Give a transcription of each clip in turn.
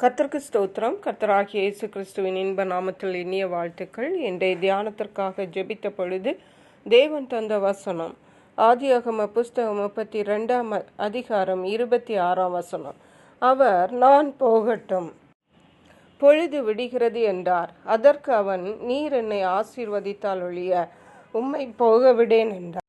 கர்த்தருக்கு ஸ்தோத்திரம். கர்த்தராகிய இயேசு கிறிஸ்துவின் இன்ப நாமத்தில் இனிய வாழ்த்துக்கள். இன்றைய தியானத்திற்காக ஜெபித்த பொழுது தேவன் தந்த வசனம் ஆதியாகம புஸ்தகம் 32 அதிகாரம் 26 வசனம். அவர், நான் போகட்டும், பொழுது விடுகிறது என்றார். அதற்கு அவன், நீர் என்னை ஆசீர்வதித்தால் ஒழிய உம்மை போக விடேன் என்றார்.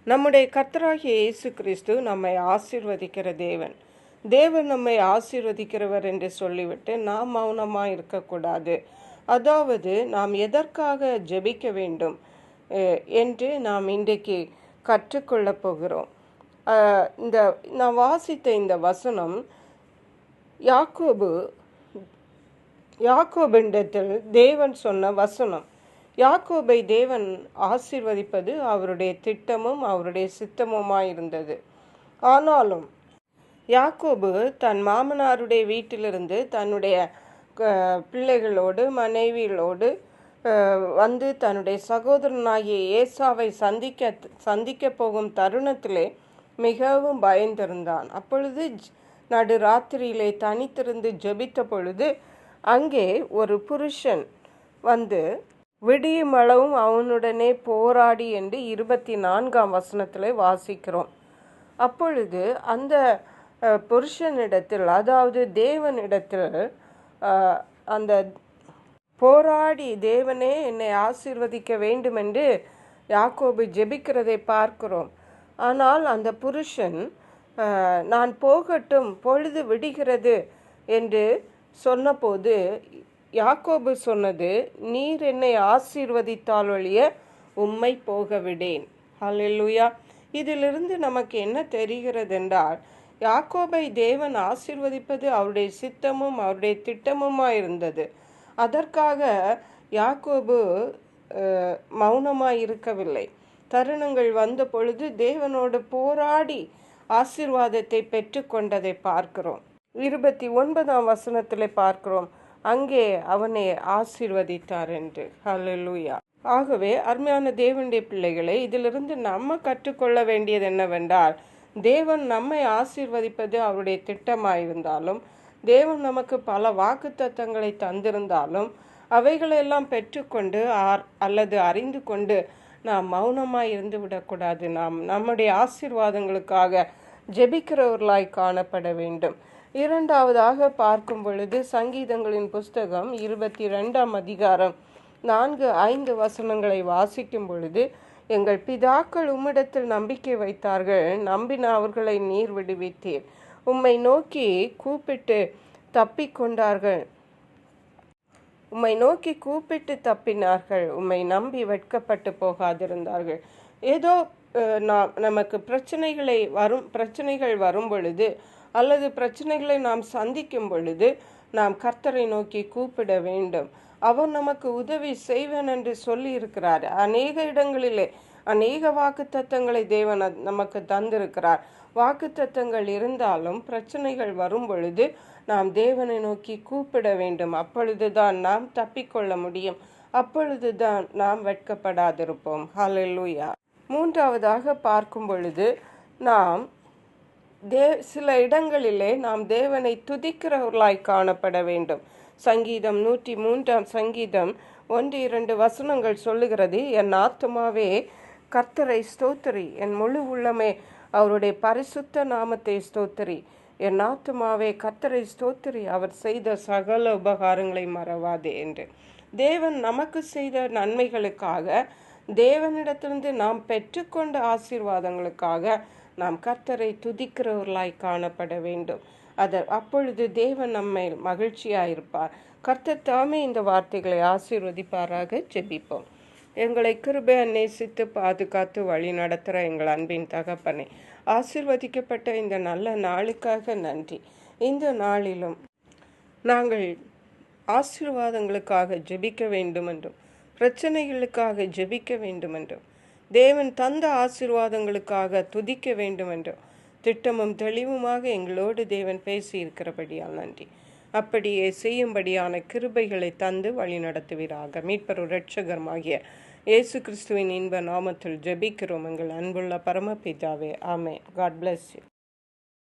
நம்முடைய கர்த்தராகிய இயேசு கிறிஸ்து நம்மை ஆசீர்வதிக்கிற தேவன். தேவன் நம்மை ஆசீர்வதிக்கிறவர் என்று சொல்லிவிட்டு நாம் மௌனமாக இருக்கக்கூடாது. அதாவது நாம் எதற்காக ஜெபிக்க வேண்டும் என்று நாம் இன்றைக்கு கற்றுக்கொள்ளப் போகிறோம். நான் வாசித்த இந்த வசனம் யாக்கோபினிடத்தில் தேவன் சொன்ன வசனம். யாக்கோபை தேவன் ஆசீர்வதிப்பது அவருடைய திட்டமும் அவருடைய சித்தமுமாயிருந்தது. ஆனாலும் யாக்கோபு தன் மாமனாருடைய வீட்டிலிருந்து தன்னுடைய பிள்ளைகளோடு மனைவிகளோடு வந்து தன்னுடைய சகோதரனாகிய ஏசாவை சந்திக்க போகும் தருணத்திலே மிகவும் பயந்திருந்தான். அப்பொழுது நடுராத்திரியிலே தனித்திருந்து ஜெபித்த பொழுது அங்கே ஒரு புருஷன் வந்து விடியும் அளவும் அவனுடனே போராடி என்று 24ஆம் வசனத்திலே வாசிக்கிறோம். அப்பொழுது அந்த புருஷனிடத்தில், அதாவது தேவனிடத்தில், அந்த போராடி தேவனே என்னை ஆசீர்வதிக்க வேண்டும் என்று யாக்கோபு ஜெபிக்கிறதை பார்க்கிறோம். ஆனால் அந்த புருஷன், நான் போகட்டும், பொழுது விடுகிறது என்று சொன்னபோது யாக்கோபு சொன்னது, நீர் என்னை ஆசீர்வதித்தால் ஒழிய உம்மை போக விடேன். ஹல்லேலூயா. இதிலிருந்து நமக்கு என்ன தெரிகிறது என்றால், யாக்கோபை தேவன் ஆசீர்வதிப்பது அவருடைய சித்தமும் அவருடைய திட்டமுமாயிருந்தது. அதற்காக யாக்கோபு மௌனமாய் இருக்கவில்லை. தருணங்கள் வந்த பொழுது தேவனோடு போராடி ஆசீர்வாதத்தை பெற்று கொண்டதை பார்க்கிறோம். 29ஆம் வசனத்தில் பார்க்கிறோம், அங்கே அவனை ஆசீர்வதித்தார் என்று. ஹல்லேலூயா. ஆகவே அருமையான தேவனுடைய பிள்ளைகளை, இதிலிருந்து நம்ம கற்றுக்கொள்ள வேண்டியது என்னவென்றால், தேவன் நம்மை ஆசீர்வதிப்பது அவருடைய திட்டமாயிருந்தாலும், தேவன் நமக்கு பல வாக்குத்தத்தங்களை தந்திருந்தாலும், அவைகளெல்லாம் பெற்றுக்கொண்டு அல்லது அறிந்து கொண்டு நாம் மௌனமாய் இருந்து விடக்கூடாது. நாம் நம்முடைய ஆசீர்வாதங்களுக்காக ஜெபிக்கிறவர்களாய் காணப்பட வேண்டும். இரண்டாவதாக பார்க்கும் பொழுது சங்கீதங்களின் புஸ்தகம் 22ஆம் அதிகாரம் 4-5 வசனங்களை வாசிக்கும் பொழுது, எங்கள் பிதாக்கள் உம்மிடத்தில் நம்பிக்கை வைத்தார்கள், நம்பின அவர்களை நீர் விடுவித்தீர். உம்மை நோக்கி கூப்பிட்டு தப்பிக்கொண்டார்கள், உம்மை நோக்கி கூப்பிட்டு தப்பினார்கள், உம்மை நம்பி வெட்கப்பட்டு போகாதிருந்தார்கள். ஏதோ நமக்கு பிரச்சனைகள் வரும் பொழுது அல்லது பிரச்சனைகளை நாம் சந்திக்கும் பொழுது நாம் கர்த்தரை நோக்கி கூப்பிட வேண்டும். அவர் நமக்கு உதவி செய்வேன் என்று சொல்லி இருக்கிறார். அநேக இடங்களிலே அநேக வாக்குத்தத்தங்களை தேவன் நமக்கு தந்திருக்கிறார். வாக்குத்தத்தங்கள் இருந்தாலும் பிரச்சனைகள் வரும் பொழுது நாம் தேவனை நோக்கி கூப்பிட வேண்டும். அப்பொழுதுதான் நாம் தப்பிக்கொள்ள முடியும். அப்பொழுதுதான் நாம் வெட்கப்படாதிருப்போம். ஹல்லேலூயா. மூன்றாவதாக பார்க்கும் பொழுது நாம் சில இடங்களிலே நாம் தேவனை துதிக்கிறவர்களாய் காணப்பட வேண்டும். சங்கீதம் 103ஆம் சங்கீதம் 1-2 வசனங்கள் சொல்லுகிறது, என் ஆத்துமாவே கர்த்தரை ஸ்தோத்திரி, என் முழு உள்ளமே அவருடைய பரிசுத்த நாமத்தை ஸ்தோத்திரி. என் ஆத்துமாவே கர்த்தரை ஸ்தோத்திரி, அவர் செய்த சகல உபகாரங்களை மறவாதே என்று. தேவன் நமக்கு செய்த நன்மைகளுக்காக, தேவனிடத்திலிருந்து நாம் பெற்றுக்கொண்ட ஆசீர்வாதங்களுக்காக நாம் கர்த்தரை துதிக்கிறவர்களாய் காணப்பட வேண்டும். அப்பொழுது தேவன் நம்மை மகிழ்ச்சியாயிருப்பார். கர்த்தர் தாமே இந்த வார்த்தைகளை ஆசீர்வதிப்பாராக. ஜெபிப்போம். எங்களை கிருபையா நேசித்து பாதுகாத்து வழி நடத்துகிற எங்கள் அன்பின் தகப்பனே, ஆசீர்வதிக்கப்பட்ட இந்த நல்ல நாளுக்காக நன்றி. இந்த நாளிலும் நாங்கள் ஆசீர்வாதங்களுக்காக ஜெபிக்க வேண்டும் என்றும், பிரச்சனைகளுக்காக ஜெபிக்க வேண்டும் என்றும், தேவன் தந்த ஆசீர்வாதங்களுக்காக துதிக்க வேண்டும் என்றும் திட்டமும் தெளிவுமாக எங்களோடு தேவன் பேசி இருக்கிறபடியால் நன்றி. அப்படியே செய்யும்படியான கிருபைகளை தந்து வழி நடத்துவீராக. மீட்பரும் இரட்சகருமாகிய இயேசு கிறிஸ்துவின் இன்ப நாமத்தில் ஜெபிக்கிறோம் எங்கள் அன்புள்ள பரமபிதாவே. ஆமென். God bless you.